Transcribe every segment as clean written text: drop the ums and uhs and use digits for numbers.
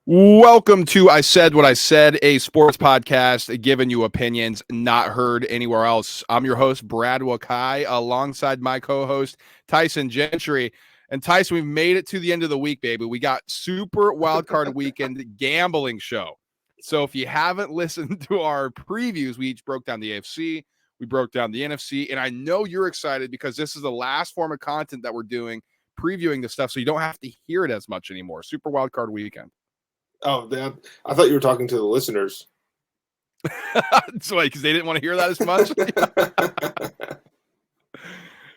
Welcome to I Said What I Said, a sports podcast giving you opinions not heard anywhere else. I'm your host, Brad Wakai, alongside my co-host, Tyson Gentry. And Tyson, we've made it to the end of the week, baby. We got Super Wildcard Weekend gambling show. So if you haven't listened to our previews, we each broke down the AFC, we broke down the NFC, and I know you're excited because this is the last form of content that we're doing, previewing the stuff, so you don't have to hear it as much anymore. Super Wildcard Weekend. Oh, I thought you were talking to the listeners. So, because they didn't want to hear that as much.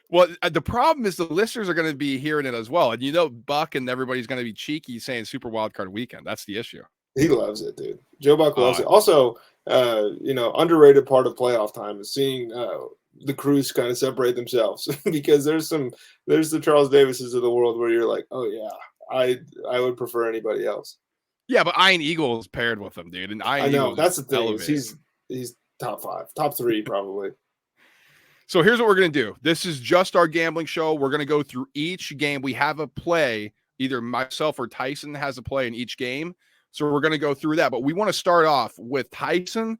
Well, the problem is the listeners are going to be hearing it as well, and Buck and everybody's going to be cheeky saying Super Wildcard Weekend. That's the issue. He loves it, dude. Joe Buck loves it. Also, underrated part of playoff time is seeing the crews kind of separate themselves because there's the Charles Davises of the world where you're like, oh yeah, I would prefer anybody else. Yeah, but Iron Eagle is paired with him, dude. And I know that's the thing. He's top 5, top 3 probably. So here's what we're going to do. This is just our gambling show. We're going to go through each game. We have a play. Either myself or Tyson has a play in each game. So we're going to go through that. But we want to start off with Tyson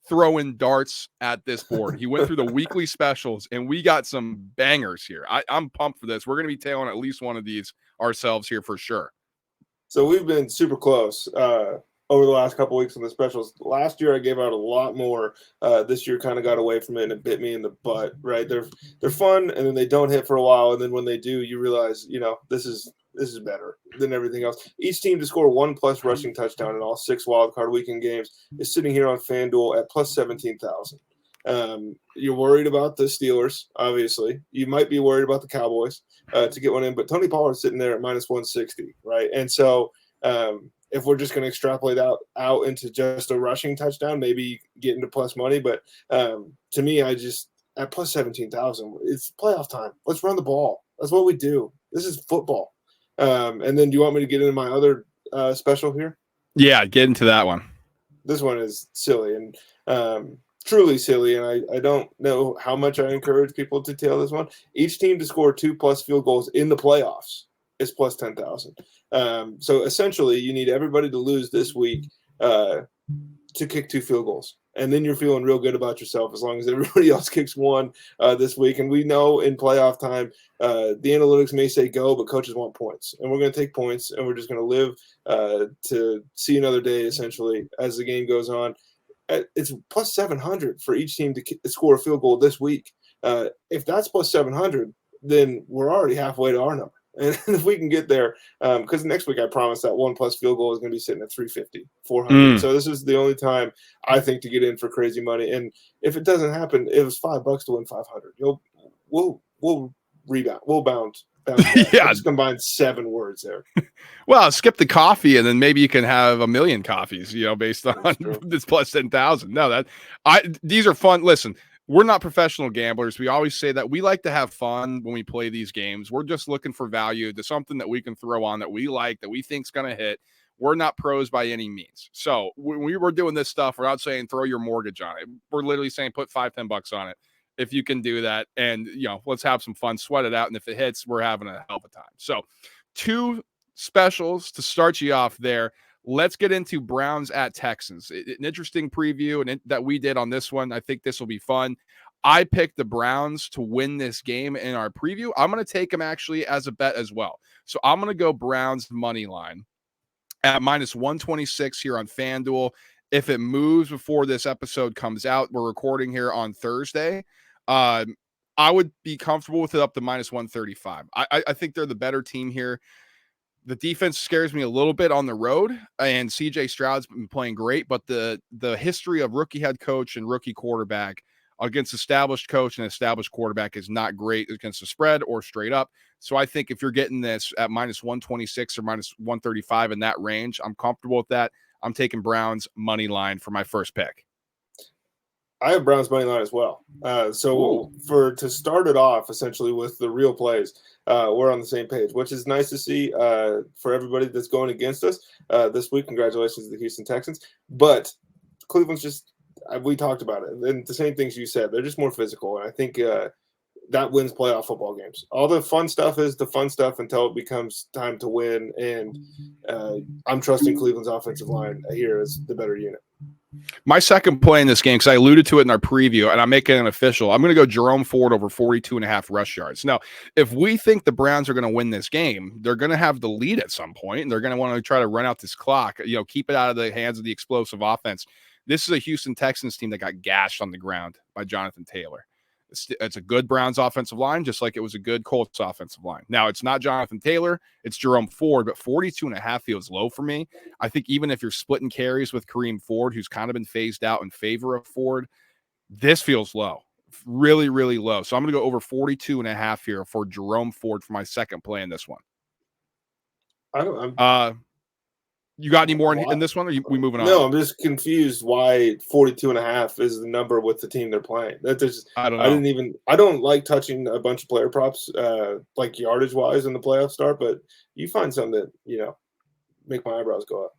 throwing darts at this board. He went through the weekly specials, and we got some bangers here. I'm pumped for this. We're going to be tailing at least one of these ourselves here for sure. So we've been super close over the last couple weeks on the specials. Last year I gave out a lot more. This year kind of got away from it and it bit me in the butt. Right? They're fun, and then they don't hit for a while, and then when they do, you realize this is better than everything else. Each team to score 1+ rushing touchdown in all 6 wildcard weekend games is sitting here on FanDuel at plus 17,000. You're worried about the Steelers, obviously. You might be worried about the Cowboys to get one in, but Tony Pollard's sitting there at minus 160, right? And so if we're just going to extrapolate out into just a rushing touchdown, maybe get into plus money. But to me, at plus 17,000, it's playoff time. Let's run the ball. That's what we do. This is football. And then do you want me to get into my other special here? Yeah, get into that one. This one is silly and truly silly, and I don't know how much I encourage people to tail this one. Each team to score 2+ field goals in the playoffs is plus 10,000. So essentially, you need everybody to lose this week to kick 2 field goals. And then you're feeling real good about yourself as long as everybody else kicks 1 this week. And we know in playoff time, the analytics may say go, but coaches want points. And we're going to take points, and we're just going to live to see another day, essentially, as the game goes on. It's plus 700 for each team to score a field goal this week. If that's plus 700, then we're already halfway to our number. And if we can get there, because next week I promise that 1+ field goal is going to be sitting at 350, 400. So this is the only time I think to get in for crazy money. And if it doesn't happen, it was $5 to win 500. We'll rebound. We'll bounce. Yeah, just combine 7 words there. Well, skip the coffee, and then maybe you can have a million coffees, based on this plus 10,000. No, these are fun. Listen, we're not professional gamblers. We always say that we like to have fun when we play these games. We're just looking for value to something that we can throw on that we like, that we think's going to hit. We're not pros by any means. So when we were doing this stuff, we're not saying throw your mortgage on it. We're literally saying put $5-10 on it. If you can do that, and let's have some fun, sweat it out, and if it hits, we're having a hell of a time. So 2 specials to start you off there. Let's get into Browns at Texans. An interesting preview that we did on this one. I think this will be fun. I picked the Browns to win this game in our preview. I'm going to take them actually as a bet as well. So I'm going to go Browns money line at minus 126 here on FanDuel. If it moves before this episode comes out, we're recording here on Thursday. I would be comfortable with it up to minus 135. I think they're the better team here. The defense scares me a little bit on the road, and CJ Stroud's been playing great, but the history of rookie head coach and rookie quarterback against established coach and established quarterback is not great against the spread or straight up. So I think if you're getting this at minus 126 or minus 135 in that range, I'm comfortable with that. I'm taking Browns money line for my first pick. I have Browns money line as well. To start it off essentially with the real plays, we're on the same page, which is nice to see for everybody that's going against us this week. Congratulations to the Houston Texans. But Cleveland's just, we talked about it, and the same things you said. They're just more physical, and I think that wins playoff football games. All the fun stuff is the fun stuff until it becomes time to win. And I'm trusting Cleveland's offensive line here as the better unit. My second play in this game, because I alluded to it in our preview, and I'm making it official, I'm going to go Jerome Ford over 42.5 rush yards. Now, if we think the Browns are going to win this game, they're going to have the lead at some point, and they're going to want to try to run out this clock, keep it out of the hands of the explosive offense. This is a Houston Texans team that got gashed on the ground by Jonathan Taylor. It's a good Browns offensive line, just like it was a good Colts offensive line. Now, it's not Jonathan Taylor, it's Jerome Ford, but 42.5 feels low for me. I think even if you're splitting carries with Kareem Ford, who's kind of been phased out in favor of Ford, this feels low, really, really low. So I'm going to go over 42.5 here for Jerome Ford for my second play in this one. You got any more in this one, or we moving on? No, I'm just confused why 42.5 is the number with the team they're playing. I don't know. I don't like touching a bunch of player props, like yardage wise in the playoff start, but you find some that, make my eyebrows go up.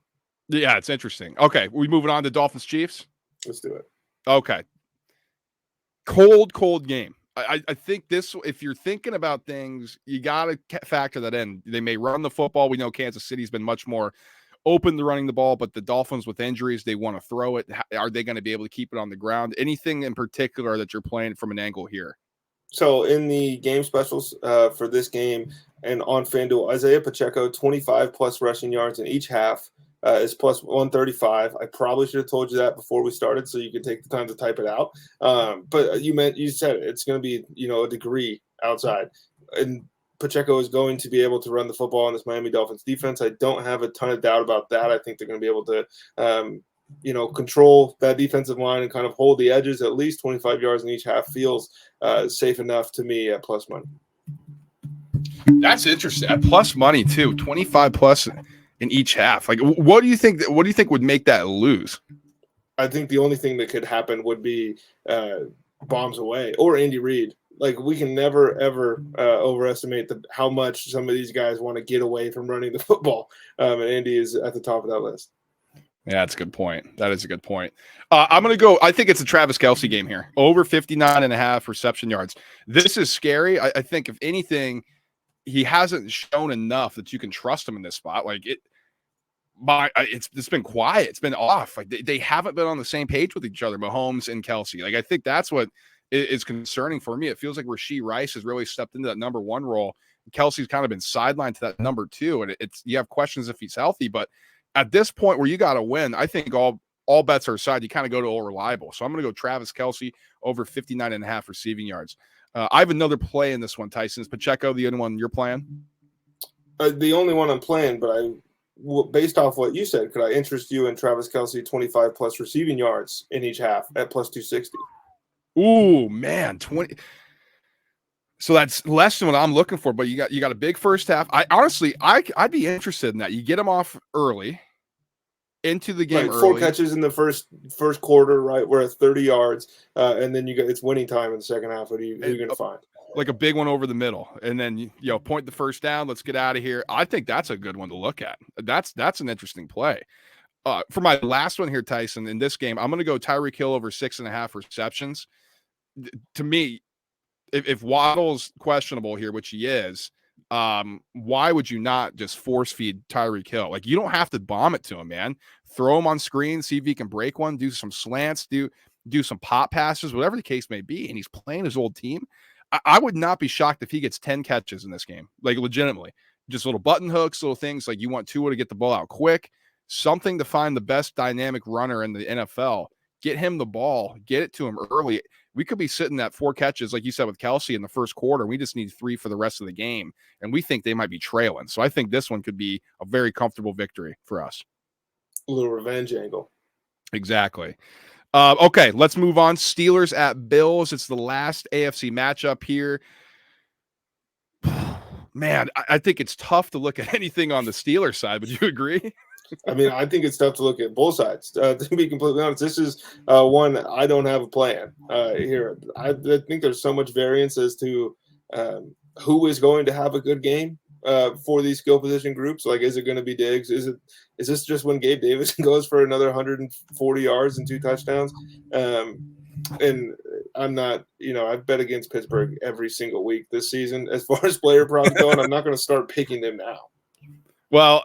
Yeah, it's interesting. Okay, we moving on to Dolphins Chiefs? Let's do it. Okay. Cold game. I think this, if you're thinking about things, you got to factor that in. They may run the football. We know Kansas City's been much more open to running the ball, but the Dolphins with injuries, they want to throw it. Are they going to be able to keep it on the ground? Anything in particular that you're playing from an angle here? So in the game specials for this game and on FanDuel, Isaiah Pacheco, 25 plus rushing yards in each half is plus 135. I probably should have told you that before we started so you could take the time to type it out. But you said it's going to be, a degree outside. And Pacheco is going to be able to run the football on this Miami Dolphins defense. I don't have a ton of doubt about that. I think they're going to be able to, control that defensive line and kind of hold the edges. At least 25 yards in each half feels safe enough to me at plus money. That's interesting. At plus money too, 25 plus in each half. Like, what do you think? What do you think would make that lose? I think the only thing that could happen would be bombs away or Andy Reid. Like, we can never, ever overestimate how much some of these guys want to get away from running the football. And Andy is at the top of that list. Yeah, that's a good point. That is a good point. I'm going to go, I think it's a Travis Kelce game here. Over 59.5 reception yards. This is scary. I think, if anything, he hasn't shown enough that you can trust him in this spot. Like, it's been quiet. It's been off. Like, they haven't been on the same page with each other, Mahomes and Kelce. Like, I think that's what is concerning for me. It feels like Rashee Rice has really stepped into that number one role. Kelce's kind of been sidelined to that number two, and you have questions if he's healthy. But at this point where you got to win, I think all bets are aside. You kind of go to all reliable. So I'm going to go Travis Kelce over 59.5 receiving yards. I have another play in this one, Tyson. Is Pacheco the only one you're playing? The only one I'm playing, but based off what you said, could I interest you in Travis Kelce 25 plus receiving yards in each half at plus 260? Ooh, man, 20. So that's less than what I'm looking for, but you got a big first half. I'd be interested in that. You get them off early into the game. Right, 4 catches in the first quarter, right? We're at 30 yards, and then it's winning time in the second half. Who are you going to find? Like a big one over the middle, and then point the first down. Let's get out of here. I think that's a good one to look at. That's an interesting play. For my last one here, Tyson, in this game, I'm going to go Tyreek Hill over 6.5 receptions. To me, if Waddle's questionable here, which he is, why would you not just force feed Tyreek Hill? Like, you don't have to bomb it to him, man. Throw him on screen, see if he can break one, do some slants, do some pop passes, whatever the case may be. And he's playing his old team. I would not be shocked if he gets 10 catches in this game, like legitimately. Just little button hooks, little things like you want Tua to get the ball out quick, something to find the best dynamic runner in the NFL. Get him the ball, get it to him early. We could be sitting at 4 catches, like you said, with Kelce in the first quarter. We just need 3 for the rest of the game, and we think they might be trailing. So I think this one could be a very comfortable victory for us. A little revenge angle. Exactly. Okay, let's move on. Steelers at Bills. It's the last AFC matchup here. Man, I think it's tough to look at anything on the Steelers side. Would you agree? I mean, I think it's tough to look at both sides. To be completely honest, this is one I don't have a plan here. I think there's so much variance as to who is going to have a good game for these skill position groups. Like, is it going to be Diggs? Is this just when Gabe Davis goes for another 140 yards and 2 touchdowns? And I'm not, I've bet against Pittsburgh every single week this season. As far as player props going, I'm not going to start picking them now. Well,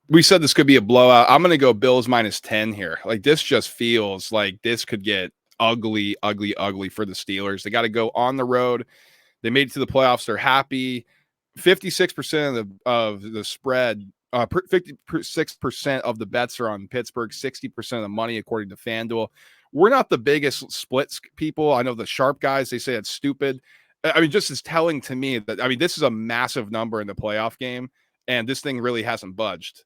we said this could be a blowout. I'm going to go Bills -10 here. Like, this just feels like this could get ugly, ugly, ugly for the Steelers. They got to go on the road. They made it to the playoffs. They're happy. 56% of the spread, 56% of the bets are on Pittsburgh, 60% of the money, according to FanDuel. We're not the biggest splits people. I know the sharp guys, they say it's stupid. I mean, just as telling to me that, I mean, this is a massive number in the playoff game, and this thing really hasn't budged.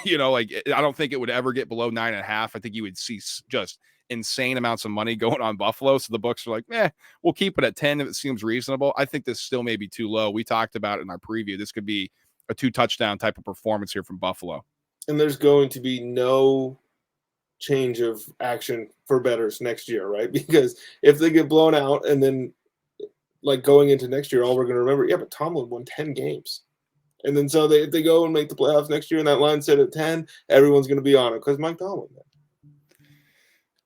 Like, I don't think it would ever get below 9.5. I think you would see just insane amounts of money going on Buffalo. So the books are like, we'll keep it at 10 if it seems reasonable. I think this still may be too low. We talked about it in our preview. This could be a 2-touchdown type of performance here from Buffalo. And there's going to be no change of action for bettors next year, right? Because if they get blown out and then like going into next year, all we're going to remember, but Tomlin won 10 games. And then so if they go and make the playoffs next year and that line set at 10, everyone's going to be on it because Mike Tomlin.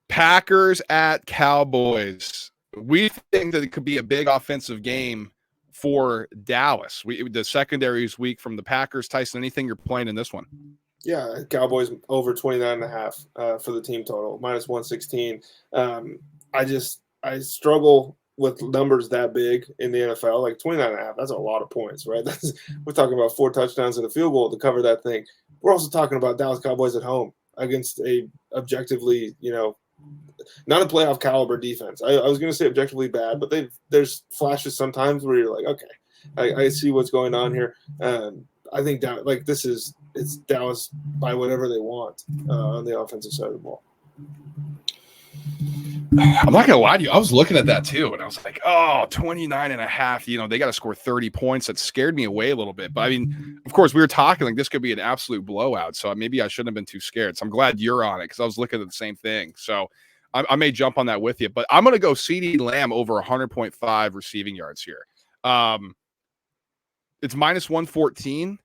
Packers at Cowboys. We think that it could be a big offensive game for Dallas. The secondary is weak from the Packers. Tyson, anything you're playing in this one? Yeah, Cowboys over 29.5 for the team total, -116. I struggle with numbers that big in the NFL, like 29.5. That's a lot of points, right? We're talking about 4 touchdowns and a field goal to cover that thing. We're also talking about Dallas Cowboys at home against a objectively, not a playoff caliber defense. I was going to say objectively bad, but there's flashes sometimes where you're like, okay, I see what's going on here. I think it's Dallas by whatever they want on the offensive side of the ball. I'm not going to lie to you. I was looking at that too, and I was like, 29.5. They got to score 30 points. That scared me away a little bit. But I mean, of course, we were talking like this could be an absolute blowout. So maybe I shouldn't have been too scared. So I'm glad you're on it because I was looking at the same thing. So I may jump on that with you. But I'm going to go CeeDee Lamb over 100.5 receiving yards here. It's -114.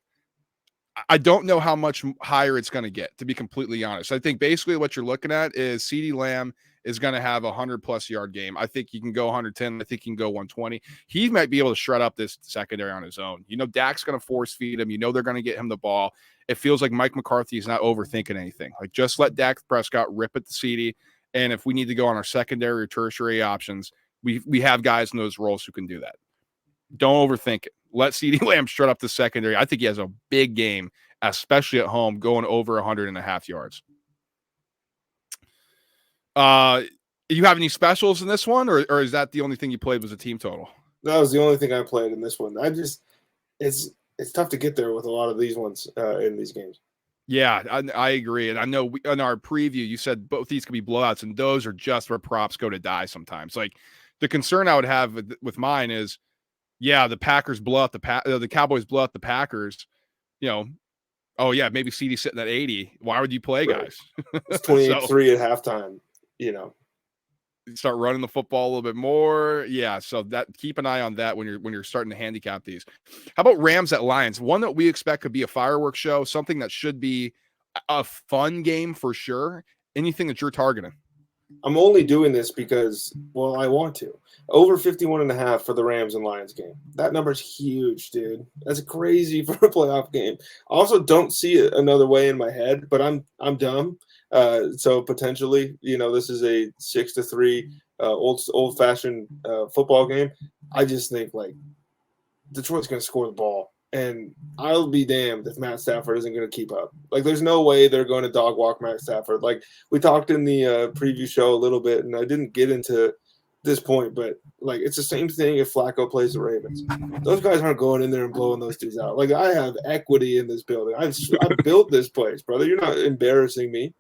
I don't know how much higher it's going to get, to be completely honest. I think basically what you're looking at is CeeDee Lamb is going to have a 100+ yard game. I think he can go 110. I think he can go 120. He might be able to shred up this secondary on his own. Dak's going to force feed him. They're going to get him the ball. It feels like Mike McCarthy is not overthinking anything. Like, just let Dak Prescott rip at the CeeDee. And if we need to go on our secondary or tertiary options, we have guys in those roles who can do that. Don't overthink it. Let CeeDee Lamb shred up the secondary. I think he has a big game, especially at home, going over 100.5 yards. You have any specials in this one, or is that the only thing you played was a team total? That was the only thing I played in this one. It's tough to get there with a lot of these ones in these games. Yeah, I agree. And I know in our preview, you said both these could be blowouts, and those are just where props go to die sometimes. Like, the concern I would have with mine is, the Packers blow out the Cowboys blow out the Packers. Maybe CeeDee sitting at 80. Why would you play guys? It's 28-3 at halftime. Start running the football a little bit more. Yeah, so that keep an eye on that when you're starting to handicap these. How about Rams at Lions? One that we expect could be a fireworks show, something that should be a fun game for sure. Anything that you're targeting? I'm only doing this because, I want to. Over 51.5 for the Rams and Lions game. That number's huge, dude. That's crazy for a playoff game. I also don't see it another way in my head, but I'm dumb. So potentially, this is a 6-3 old-fashioned football game. I just think like Detroit's going to score the ball. And I'll be damned if Matt Stafford isn't going to keep up. Like, there's no way they're going to dog walk Matt Stafford. Like, we talked in the preview show a little bit, and I didn't get into this point, but, like, it's the same thing if Flacco plays the Ravens. Those guys aren't going in there and blowing those dudes out. Like, I have equity in this building. I've built this place, brother. You're not embarrassing me.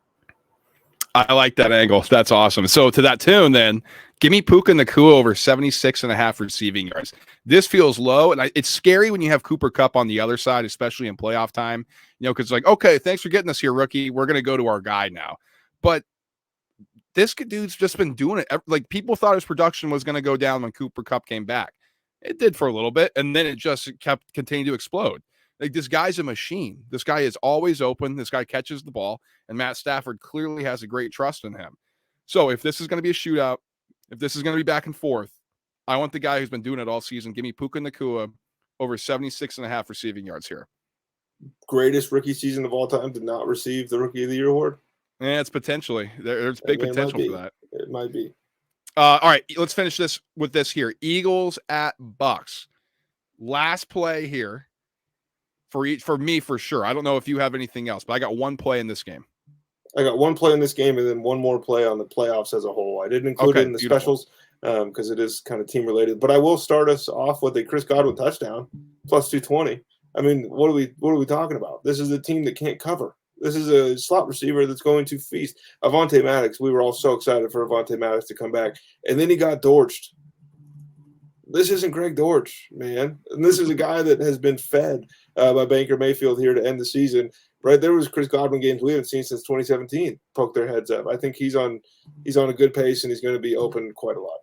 I like that angle. That's awesome. So to that tune, then, give me Puka Nacua over 76.5 receiving yards. This feels low, and it's scary when you have Cooper Kupp on the other side, especially in playoff time. Because it's like, okay, thanks for getting us here, rookie. We're going to go to our guy now. But this dude's just been doing it. Like, people thought his production was going to go down when Cooper Kupp came back. It did for a little bit, and then it just continued to explode. Like, this guy's a machine. This guy is always open. This guy catches the ball, and Matt Stafford clearly has a great trust in him. So if this is going to be a shootout, if this is going to be back and forth, I want the guy who's been doing it all season. Give me Puka Nacua over 76.5 receiving yards here. Greatest rookie season of all time to not receive the Rookie of the Year award? Yeah, it's potentially. There's big potential for that. It might be. All right, let's finish this with this here. Eagles at Bucs. Last play here for me for sure. I don't know if you have anything else, but I got one play in this game. I got one play in this game and then one more play on the playoffs as a whole. I didn't include it in the specials because it is kind of team related. But I will start us off with a Chris Godwin touchdown plus 220. I mean, what are we talking about? This is a team that can't cover. This is a slot receiver that's going to feast. Avonte Maddox, we were all so excited for Avonte Maddox to come back. And then he got Dortched. This isn't Greg Dortch, man. And this is a guy that has been fed by Baker Mayfield here to end the season. Right, there was Chris Godwin games we haven't seen since 2017 poke their heads up. I think he's on a good pace and he's going to be open quite a lot.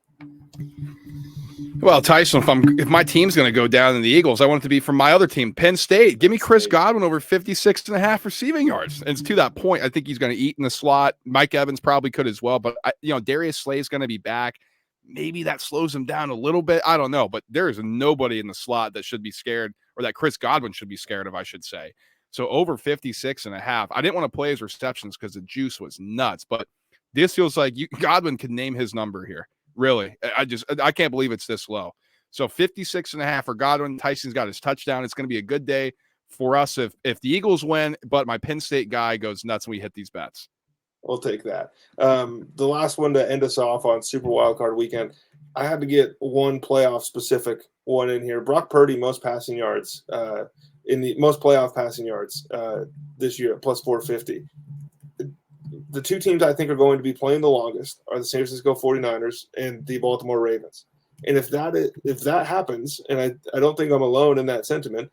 Well, Tyson, if my team's going to go down in the Eagles, I want it to be from my other team, Penn State. Give me Chris Godwin over 56.5 receiving yards. And it's to that point, I think he's going to eat in the slot. Mike Evans probably could as well, but Darius Slay is going to be back. Maybe that slows him down a little bit. I don't know, but there is nobody in the slot that should be scared, or that Chris Godwin should be scared of, I should say. So over 56.5. I didn't want to play his receptions because the juice was nuts, but this feels like Godwin can name his number here. Really. I can't believe it's this low. So 56.5 for Godwin. Tyson's got his touchdown. It's going to be a good day for us if the Eagles win, but my Penn State guy goes nuts when we hit these bets. We'll take that. The last one to end us off on Super Wildcard Weekend, I had to get one playoff specific one in here. Brock Purdy, most passing yards in the most playoff passing yards this year, plus 450. The two teams I think are going to be playing the longest are the San Francisco 49ers and the Baltimore Ravens. And if that happens, and I don't think I'm alone in that sentiment,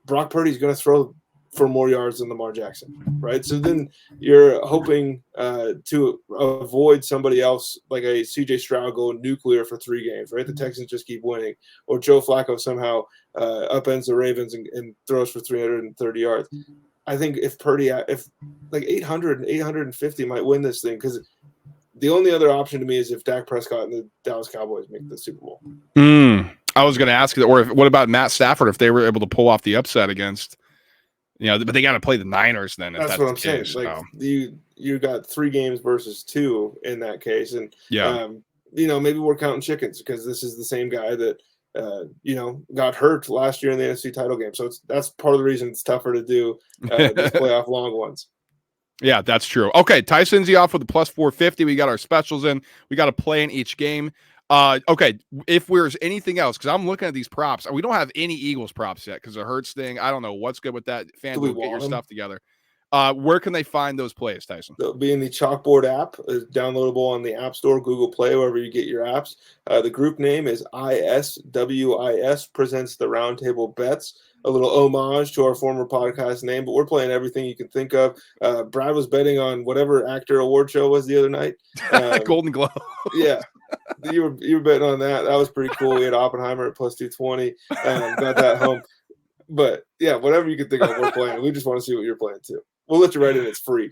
Brock Purdy's going to throw for more yards than Lamar Jackson, right? So then you're hoping to avoid somebody else like a CJ Stroud going nuclear for 3 games, right? The Texans just keep winning, or Joe Flacco somehow upends the Ravens and throws for 330 yards. I think if Purdy, if like 800 and 850 might win this thing, because the only other option to me is if Dak Prescott and the Dallas Cowboys make the Super Bowl. I was going to ask you, or what about Matt Stafford if they were able to pull off the upset against, but they got to play the Niners then. That's what I'm saying. Like you got 3 games versus 2 in that case, and maybe we're counting chickens because this is the same guy that got hurt last year in the NFC title game. So that's part of the reason it's tougher to do these playoff long ones. Yeah, that's true. Okay, Tyson's off with the plus 450. We got our specials in. We got a play in each game. Okay, if there's anything else, because I'm looking at these props. We don't have any Eagles props yet because the Hurts thing. I don't know what's good with that. FanDuel, get your stuff together. Where can they find those plays, Tyson? They'll be in the Chalkboard app. It's downloadable on the App Store, Google Play, wherever you get your apps. The group name is ISWIS, presents the Roundtable Bets. A little homage to our former podcast name, but we're playing everything you can think of. Brad was betting on whatever actor award show was the other night. Golden Globe. Yeah. You were betting on that. That was pretty cool. We had Oppenheimer at plus 220. Got that home. But, yeah, whatever you can think of, we're playing. We just want to see what you're playing, too. We'll let you write in. It's free.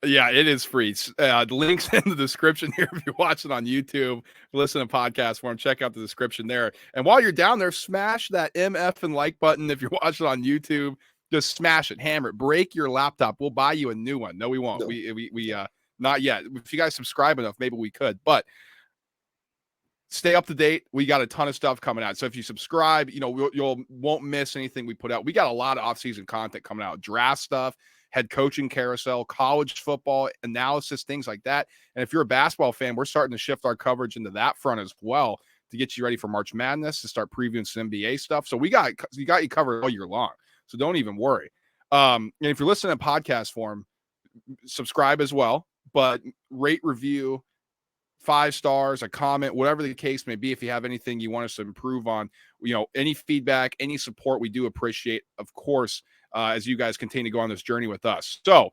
Yeah, it is free. The link's in the description here. If you're watching on YouTube, listen to podcast form, check out the description there. And while you're down there, smash that MF and like button. If you're watching on YouTube, just smash it, hammer it, break your laptop. We'll buy you a new one. No, we won't. No. We not yet. If you guys subscribe enough, maybe we could. But stay up to date. We got a ton of stuff coming out. So if you subscribe, you won't miss anything we put out. We got a lot of off-season content coming out, draft stuff, head coaching carousel, college football analysis, things like that. And if you're a basketball fan, we're starting to shift our coverage into that front as well to get you ready for March Madness, to start previewing some NBA stuff. So we got you covered all year long. So don't even worry. And if you're listening in podcast form, subscribe as well, but rate, review, 5 stars, a comment, whatever the case may be. If you have anything you want us to improve on, any feedback, any support, we do appreciate, of course, as you guys continue to go on this journey with us. So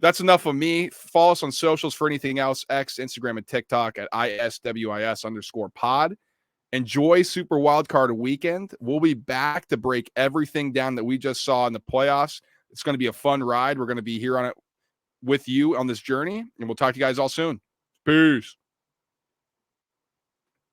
that's enough of me. Follow us on socials for anything else, X, Instagram, and TikTok at ISWIS_pod. Enjoy Super Wildcard Weekend. We'll be back to break everything down that we just saw in the playoffs. It's going to be a fun ride. We're going to be here on it with you on this journey, and we'll talk to you guys all soon. Peace.